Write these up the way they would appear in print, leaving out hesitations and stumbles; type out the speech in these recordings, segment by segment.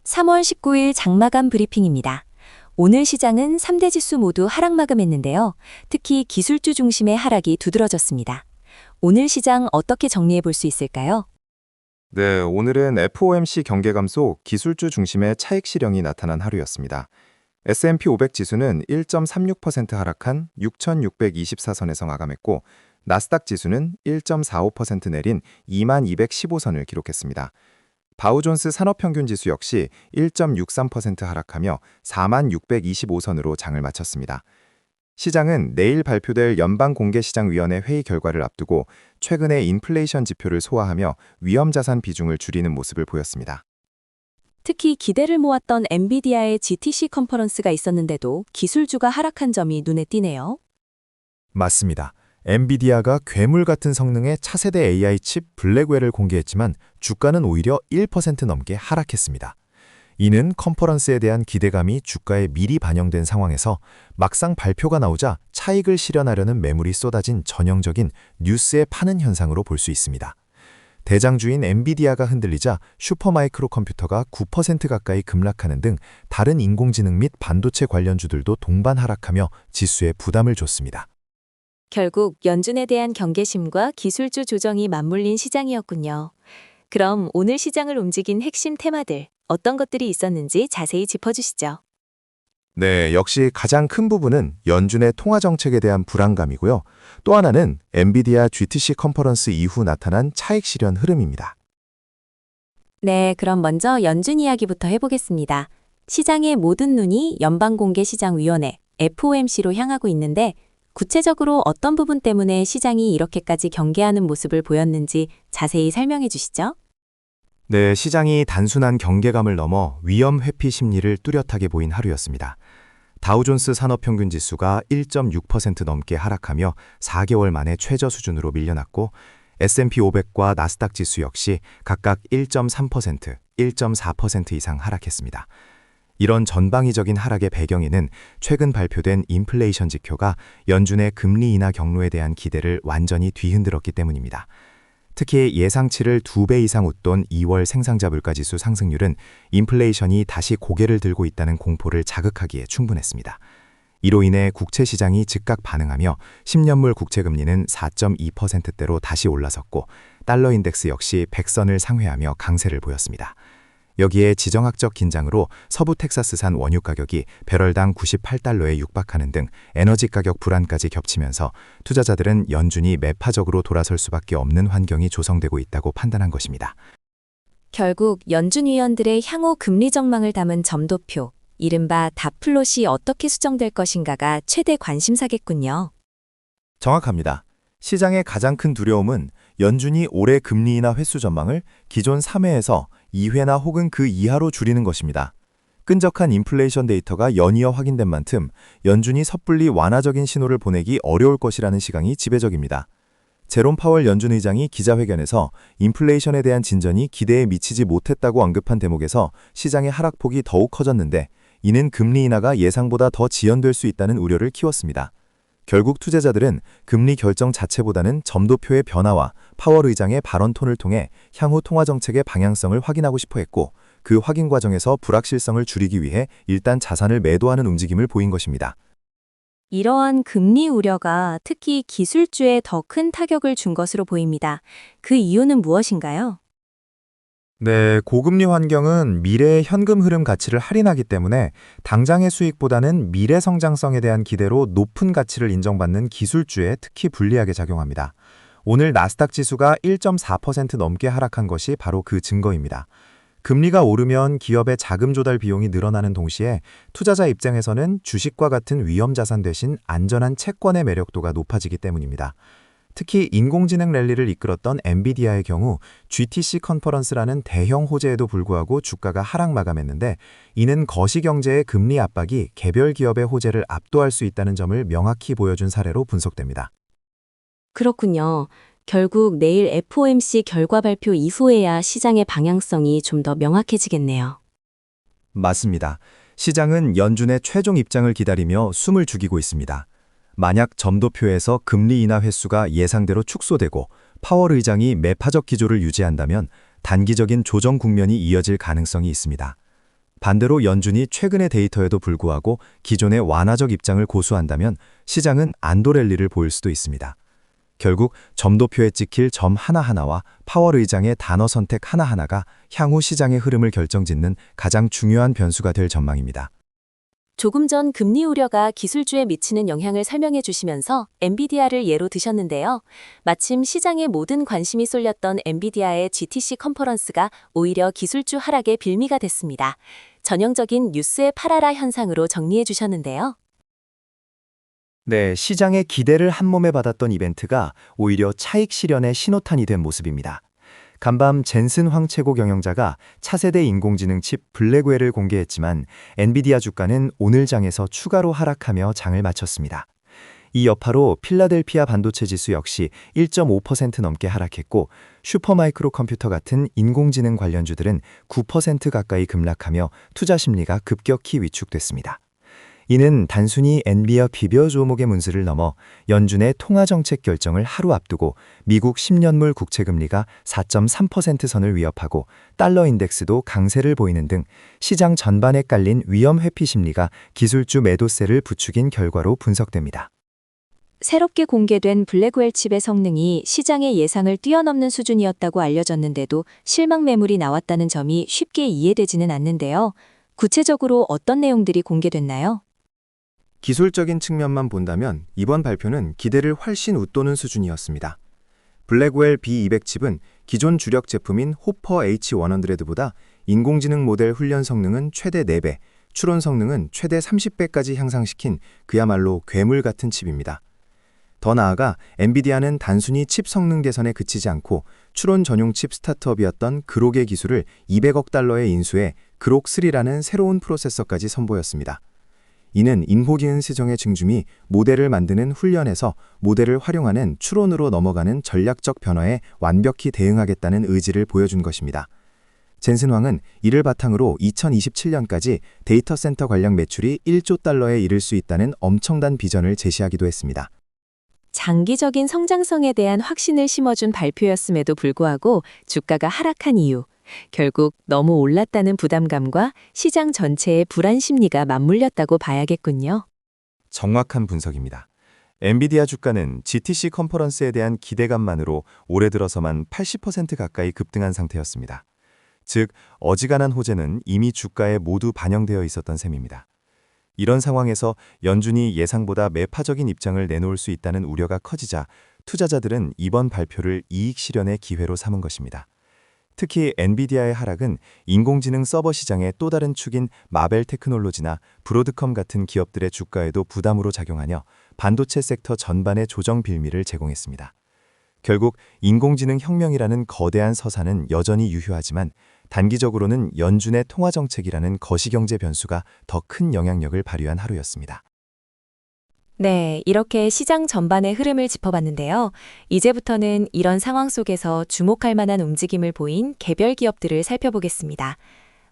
3월 19일 장마감 브리핑입니다. 오늘 시장은 3대 지수 모두 하락 마감했는데요. 특히 기술주 중심의 하락이 두드러졌습니다. 오늘 시장 어떻게 정리해 볼 수 있을까요? 네, 오늘은 FOMC 경계 감소 기술주 중심의 차익 실현이 나타난 하루였습니다. S&P 500 지수는 1.36% 하락한 6,624선에서 마감했고 나스닥 지수는 1.45% 내린 2215선을 기록했습니다. 바우존스 산업평균지수 역시 1.63% 하락하며 4625선으로 장을 마쳤습니다. 시장은 내일 발표될 연방공개시장위원회 회의 결과를 앞두고 최근의 인플레이션 지표를 소화하며 위험자산 비중을 줄이는 모습을 보였습니다. 특히 기대를 모았던 엔비디아의 GTC 컨퍼런스가 있었는데도 기술주가 하락한 점이 눈에 띄네요. 맞습니다. 엔비디아가 괴물 같은 성능의 차세대 AI 칩 블랙웰을 공개했지만 주가는 오히려 1% 넘게 하락했습니다. 이는 컨퍼런스에 대한 기대감이 주가에 미리 반영된 상황에서 막상 발표가 나오자 차익을 실현하려는 매물이 쏟아진 전형적인 뉴스에 파는 현상으로 볼 수 있습니다. 대장주인 엔비디아가 흔들리자 슈퍼마이크로 컴퓨터가 9% 가까이 급락하는 등 다른 인공지능 및 반도체 관련주들도 동반 하락하며 지수에 부담을 줬습니다. 결국 연준에 대한 경계심과 기술주 조정이 맞물린 시장이었군요. 그럼 오늘 시장을 움직인 핵심 테마들, 어떤 것들이 있었는지 자세히 짚어주시죠. 네, 역시 가장 큰 부분은 연준의 통화 정책에 대한 불안감이고요. 또 하나는 엔비디아 GTC 컨퍼런스 이후 나타난 차익 실현 흐름입니다. 네, 그럼 먼저 연준 이야기부터 해보겠습니다. 시장의 모든 눈이 연방공개시장위원회 FOMC로 향하고 있는데 구체적으로 어떤 부분 때문에 시장이 이렇게까지 경계하는 모습을 보였는지 자세히 설명해 주시죠. 네, 시장이 단순한 경계감을 넘어 위험 회피 심리를 뚜렷하게 보인 하루였습니다. 다우존스 산업평균지수가 1.6% 넘게 하락하며 4개월 만에 최저 수준으로 밀려났고 S&P 500과 나스닥 지수 역시 각각 1.3%, 1.4% 이상 하락했습니다. 이런 전방위적인 하락의 배경에는 최근 발표된 인플레이션 지표가 연준의 금리 인하 경로에 대한 기대를 완전히 뒤흔들었기 때문입니다. 특히 예상치를 2배 이상 웃돈 2월 생산자 물가지수 상승률은 인플레이션이 다시 고개를 들고 있다는 공포를 자극하기에 충분했습니다. 이로 인해 국채 시장이 즉각 반응하며 10년물 국채금리는 4.2%대로 다시 올라섰고 달러 인덱스 역시 100선을 상회하며 강세를 보였습니다. 여기에 지정학적 긴장으로 서부 텍사스산 원유 가격이 배럴당 98달러에 육박하는 등 에너지 가격 불안까지 겹치면서 투자자들은 연준이 매파적으로 돌아설 수밖에 없는 환경이 조성되고 있다고 판단한 것입니다. 결국 연준 위원들의 향후 금리 전망을 담은 점도표, 이른바 닷플롯이 어떻게 수정될 것인가가 최대 관심사겠군요. 정확합니다. 시장의 가장 큰 두려움은 연준이 올해 금리 인하 횟수 전망을 기존 3회에서 2회나 혹은 그 이하로 줄이는 것입니다. 끈적한 인플레이션 데이터가 연이어 확인된 만큼 연준이 섣불리 완화적인 신호를 보내기 어려울 것이라는 시각이 지배적입니다. 제롬 파월 연준 의장이 기자회견에서 인플레이션에 대한 진전이 기대에 미치지 못했다고 언급한 대목에서 시장의 하락폭이 더욱 커졌는데 이는 금리 인하가 예상보다 더 지연될 수 있다는 우려를 키웠습니다. 결국 투자자들은 금리 결정 자체보다는 점도표의 변화와 파월 의장의 발언 톤을 통해 향후 통화 정책의 방향성을 확인하고 싶어 했고 그 확인 과정에서 불확실성을 줄이기 위해 일단 자산을 매도하는 움직임을 보인 것입니다. 이러한 금리 우려가 특히 기술주에 더 큰 타격을 준 것으로 보입니다. 그 이유는 무엇인가요? 네, 고금리 환경은 미래의 현금 흐름 가치를 할인하기 때문에 당장의 수익보다는 미래 성장성에 대한 기대로 높은 가치를 인정받는 기술주에 특히 불리하게 작용합니다. 오늘 나스닥 지수가 1.4% 넘게 하락한 것이 바로 그 증거입니다. 금리가 오르면 기업의 자금 조달 비용이 늘어나는 동시에 투자자 입장에서는 주식과 같은 위험 자산 대신 안전한 채권의 매력도가 높아지기 때문입니다. 특히 인공지능 랠리를 이끌었던 엔비디아의 경우 GTC 컨퍼런스라는 대형 호재에도 불구하고 주가가 하락 마감했는데 이는 거시경제의 금리 압박이 개별 기업의 호재를 압도할 수 있다는 점을 명확히 보여준 사례로 분석됩니다. 그렇군요. 결국 내일 FOMC 결과 발표 이후에야 시장의 방향성이 좀 더 명확해지겠네요. 맞습니다. 시장은 연준의 최종 입장을 기다리며 숨을 죽이고 있습니다. 만약 점도표에서 금리 인하 횟수가 예상대로 축소되고 파월 의장이 매파적 기조를 유지한다면 단기적인 조정 국면이 이어질 가능성이 있습니다. 반대로 연준이 최근의 데이터에도 불구하고 기존의 완화적 입장을 고수한다면 시장은 안도 랠리를 보일 수도 있습니다. 결국 점도표에 찍힐 점 하나하나와 파월 의장의 단어 선택 하나하나가 향후 시장의 흐름을 결정짓는 가장 중요한 변수가 될 전망입니다. 조금 전 금리 우려가 기술주에 미치는 영향을 설명해 주시면서 엔비디아를 예로 드셨는데요. 마침 시장에 모든 관심이 쏠렸던 엔비디아의 GTC 컨퍼런스가 오히려 기술주 하락의 빌미가 됐습니다. 전형적인 뉴스의 팔아라 현상으로 정리해 주셨는데요. 네, 시장의 기대를 한몸에 받았던 이벤트가 오히려 차익 실현의 신호탄이 된 모습입니다. 간밤 젠슨 황 최고 경영자가 차세대 인공지능 칩 블랙웰을 공개했지만 엔비디아 주가는 오늘 장에서 추가로 하락하며 장을 마쳤습니다. 이 여파로 필라델피아 반도체 지수 역시 1.5% 넘게 하락했고 슈퍼마이크로 컴퓨터 같은 인공지능 관련주들은 9% 가까이 급락하며 투자 심리가 급격히 위축됐습니다. 이는 단순히 엔비어 비벼 조목의 문수를 넘어 연준의 통화정책 결정을 하루 앞두고 미국 10년물 국채금리가 4.3% 선을 위협하고 달러 인덱스도 강세를 보이는 등 시장 전반에 깔린 위험 회피 심리가 기술주 매도세를 부추긴 결과로 분석됩니다. 새롭게 공개된 블랙웰 칩의 성능이 시장의 예상을 뛰어넘는 수준이었다고 알려졌는데도 실망 매물이 나왔다는 점이 쉽게 이해되지는 않는데요. 구체적으로 어떤 내용들이 공개됐나요? 기술적인 측면만 본다면 이번 발표는 기대를 훨씬 웃도는 수준이었습니다. 블랙웰 B200 칩은 기존 주력 제품인 호퍼 H100보다 인공지능 모델 훈련 성능은 최대 4배, 추론 성능은 최대 30배까지 향상시킨 그야말로 괴물 같은 칩입니다. 더 나아가 엔비디아는 단순히 칩 성능 개선에 그치지 않고 추론 전용 칩 스타트업이었던 그록의 기술을 200억 달러에 인수해 그록3라는 새로운 프로세서까지 선보였습니다. 이는 인호기능 세정의 증중이 모델을 만드는 훈련에서 모델을 활용하는 추론으로 넘어가는 전략적 변화에 완벽히 대응하겠다는 의지를 보여준 것입니다. 젠슨 황은 이를 바탕으로 2027년까지 데이터 센터 관련 매출이 1조 달러에 이를 수 있다는 엄청난 비전을 제시하기도 했습니다. 장기적인 성장성에 대한 확신을 심어준 발표였음에도 불구하고 주가가 하락한 이유, 결국 너무 올랐다는 부담감과 시장 전체의 불안 심리가 맞물렸다고 봐야겠군요. 정확한 분석입니다. 엔비디아 주가는 GTC 컨퍼런스에 대한 기대감만으로 올해 들어서만 80% 가까이 급등한 상태였습니다. 즉, 어지간한 호재는 이미 주가에 모두 반영되어 있었던 셈입니다. 이런 상황에서 연준이 예상보다 매파적인 입장을 내놓을 수 있다는 우려가 커지자 투자자들은 이번 발표를 이익 실현의 기회로 삼은 것입니다. 특히 엔비디아의 하락은 인공지능 서버 시장의 또 다른 축인 마벨 테크놀로지나 브로드컴 같은 기업들의 주가에도 부담으로 작용하며 반도체 섹터 전반의 조정 빌미를 제공했습니다. 결국 인공지능 혁명이라는 거대한 서사는 여전히 유효하지만 단기적으로는 연준의 통화정책이라는 거시경제 변수가 더 큰 영향력을 발휘한 하루였습니다. 네, 이렇게 시장 전반의 흐름을 짚어봤는데요. 이제부터는 이런 상황 속에서 주목할 만한 움직임을 보인 개별 기업들을 살펴보겠습니다.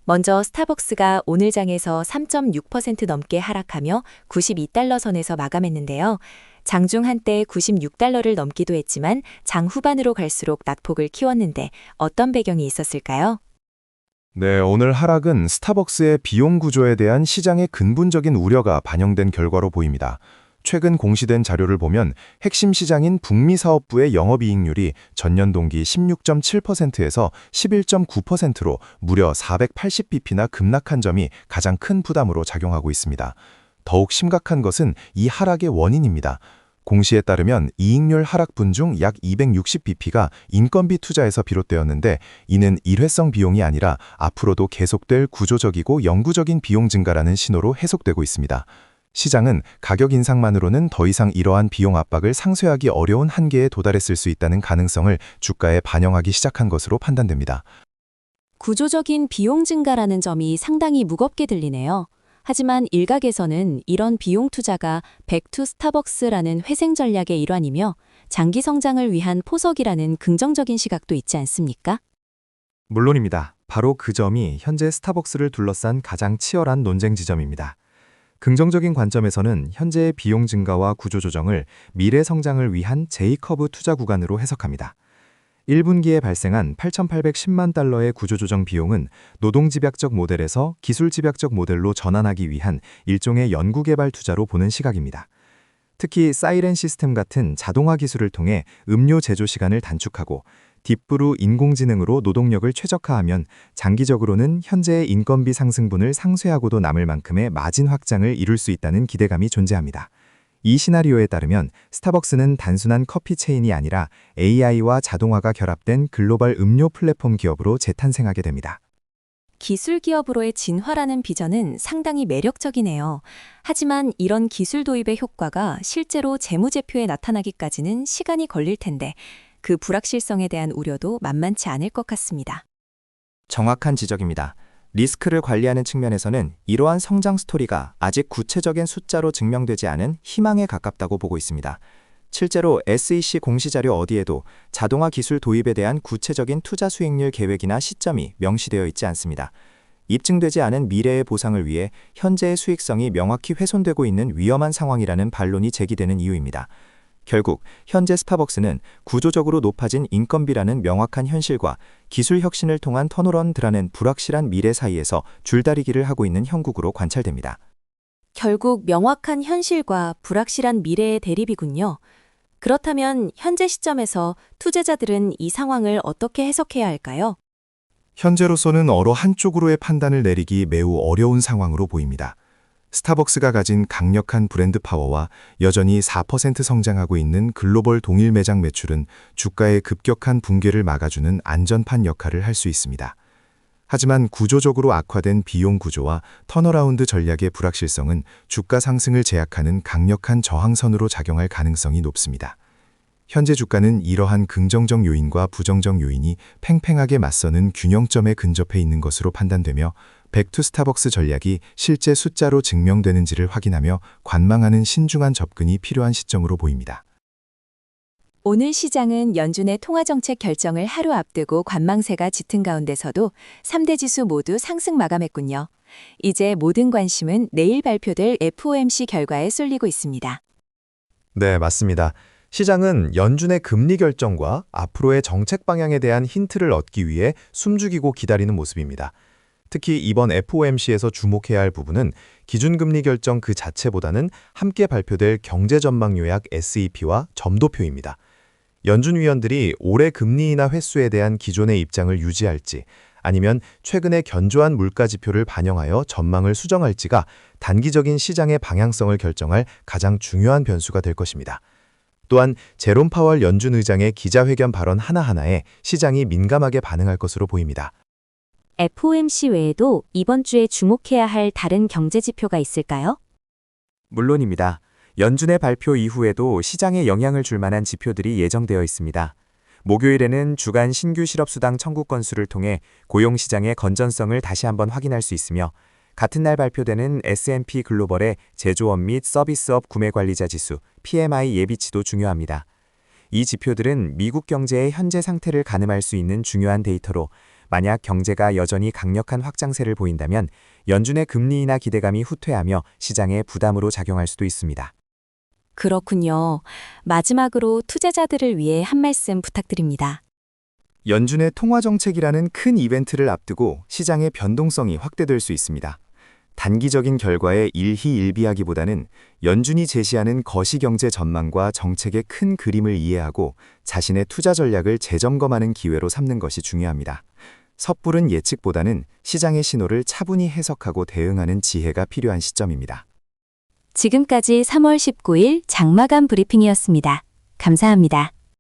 먼저 스타벅스가 오늘 장에서 3.6% 넘게 하락하며 92달러 선에서 마감했는데요. 장중 한때 96달러를 넘기도 했지만 장 후반으로 갈수록 낙폭을 키웠는데 어떤 배경이 있었을까요? 네, 오늘 하락은 스타벅스의 비용 구조에 대한 시장의 근본적인 우려가 반영된 결과로 보입니다. 최근 공시된 자료를 보면 핵심 시장인 북미 사업부의 영업이익률이 전년 동기 16.7%에서 11.9%로 무려 480bp나 급락한 점이 가장 큰 부담으로 작용하고 있습니다. 더욱 심각한 것은 이 하락의 원인입니다. 공시에 따르면 이익률 하락분 중 약 260bp가 인건비 투자에서 비롯되었는데 이는 일회성 비용이 아니라 앞으로도 계속될 구조적이고 영구적인 비용 증가라는 신호로 해석되고 있습니다. 시장은 가격 인상만으로는 더 이상 이러한 비용 압박을 상쇄하기 어려운 한계에 도달했을 수 있다는 가능성을 주가에 반영하기 시작한 것으로 판단됩니다. 구조적인 비용 증가라는 점이 상당히 무겁게 들리네요. 하지만 일각에서는 이런 비용 투자가 백투 스타벅스라는 회생 전략의 일환이며 장기 성장을 위한 포석이라는 긍정적인 시각도 있지 않습니까? 물론입니다. 바로 그 점이 현재 스타벅스를 둘러싼 가장 치열한 논쟁 지점입니다. 긍정적인 관점에서는 현재의 비용 증가와 구조 조정을 미래 성장을 위한 J커브 투자 구간으로 해석합니다. 1분기에 발생한 8,810만 달러의 구조조정 비용은 노동집약적 모델에서 기술집약적 모델로 전환하기 위한 일종의 연구개발 투자로 보는 시각입니다. 특히 사이렌 시스템 같은 자동화 기술을 통해 음료 제조 시간을 단축하고 딥브루 인공지능으로 노동력을 최적화하면 장기적으로는 현재의 인건비 상승분을 상쇄하고도 남을 만큼의 마진 확장을 이룰 수 있다는 기대감이 존재합니다. 이 시나리오에 따르면 스타벅스는 단순한 커피 체인이 아니라 AI와 자동화가 결합된 글로벌 음료 플랫폼 기업으로 재탄생하게 됩니다. 기술 기업으로의 진화라는 비전은 상당히 매력적이네요. 하지만 이런 기술 도입의 효과가 실제로 재무제표에 나타나기까지는 시간이 걸릴 텐데 그 불확실성에 대한 우려도 만만치 않을 것 같습니다. 정확한 지적입니다. 리스크를 관리하는 측면에서는 이러한 성장 스토리가 아직 구체적인 숫자로 증명되지 않은 희망에 가깝다고 보고 있습니다. 실제로 SEC 공시자료 어디에도 자동화 기술 도입에 대한 구체적인 투자 수익률 계획이나 시점이 명시되어 있지 않습니다. 입증되지 않은 미래의 보상을 위해 현재의 수익성이 명확히 훼손되고 있는 위험한 상황이라는 반론이 제기되는 이유입니다. 결국 현재 스타벅스는 구조적으로 높아진 인건비라는 명확한 현실과 기술 혁신을 통한 턴어라운드라는 불확실한 미래 사이에서 줄다리기를 하고 있는 형국으로 관찰됩니다. 결국 명확한 현실과 불확실한 미래의 대립이군요. 그렇다면 현재 시점에서 투자자들은 이 상황을 어떻게 해석해야 할까요? 현재로서는 어느 한쪽으로의 판단을 내리기 매우 어려운 상황으로 보입니다. 스타벅스가 가진 강력한 브랜드 파워와 여전히 4% 성장하고 있는 글로벌 동일 매장 매출은 주가의 급격한 붕괴를 막아주는 안전판 역할을 할 수 있습니다. 하지만 구조적으로 악화된 비용 구조와 턴어라운드 전략의 불확실성은 주가 상승을 제약하는 강력한 저항선으로 작용할 가능성이 높습니다. 현재 주가는 이러한 긍정적 요인과 부정적 요인이 팽팽하게 맞서는 균형점에 근접해 있는 것으로 판단되며 백투 스타벅스 전략이 실제 숫자로 증명되는지를 확인하며 관망하는 신중한 접근이 필요한 시점으로 보입니다. 오늘 시장은 연준의 통화정책 결정을 하루 앞두고 관망세가 짙은 가운데서도 3대 지수 모두 상승 마감했군요. 이제 모든 관심은 내일 발표될 FOMC 결과에 쏠리고 있습니다. 네, 맞습니다. 시장은 연준의 금리 결정과 앞으로의 정책 방향에 대한 힌트를 얻기 위해 숨죽이고 기다리는 모습입니다. 특히 이번 FOMC에서 주목해야 할 부분은 기준금리 결정 그 자체보다는 함께 발표될 경제전망 요약 SEP와 점도표입니다. 연준 위원들이 올해 금리 인하 횟수에 대한 기존의 입장을 유지할지 아니면 최근의 견조한 물가 지표를 반영하여 전망을 수정할지가 단기적인 시장의 방향성을 결정할 가장 중요한 변수가 될 것입니다. 또한 제롬 파월 연준 의장의 기자회견 발언 하나하나에 시장이 민감하게 반응할 것으로 보입니다. FOMC 외에도 이번 주에 주목해야 할 다른 경제 지표가 있을까요? 물론입니다. 연준의 발표 이후에도 시장에 영향을 줄 만한 지표들이 예정되어 있습니다. 목요일에는 주간 신규 실업수당 청구 건수를 통해 고용시장의 건전성을 다시 한번 확인할 수 있으며 같은 날 발표되는 S&P 글로벌의 제조업 및 서비스업 구매관리자 지수 PMI 예비치도 중요합니다. 이 지표들은 미국 경제의 현재 상태를 가늠할 수 있는 중요한 데이터로 만약 경제가 여전히 강력한 확장세를 보인다면 연준의 금리 인하 기대감이 후퇴하며 시장에 부담으로 작용할 수도 있습니다. 그렇군요. 마지막으로 투자자들을 위해 한 말씀 부탁드립니다. 연준의 통화정책이라는 큰 이벤트를 앞두고 시장의 변동성이 확대될 수 있습니다. 단기적인 결과에 일희일비하기보다는 연준이 제시하는 거시경제 전망과 정책의 큰 그림을 이해하고 자신의 투자 전략을 재점검하는 기회로 삼는 것이 중요합니다. 섣부른 예측보다는 시장의 신호를 차분히 해석하고 대응하는 지혜가 필요한 시점입니다. 지금까지 3월 19일 장마감 브리핑이었습니다. 감사합니다.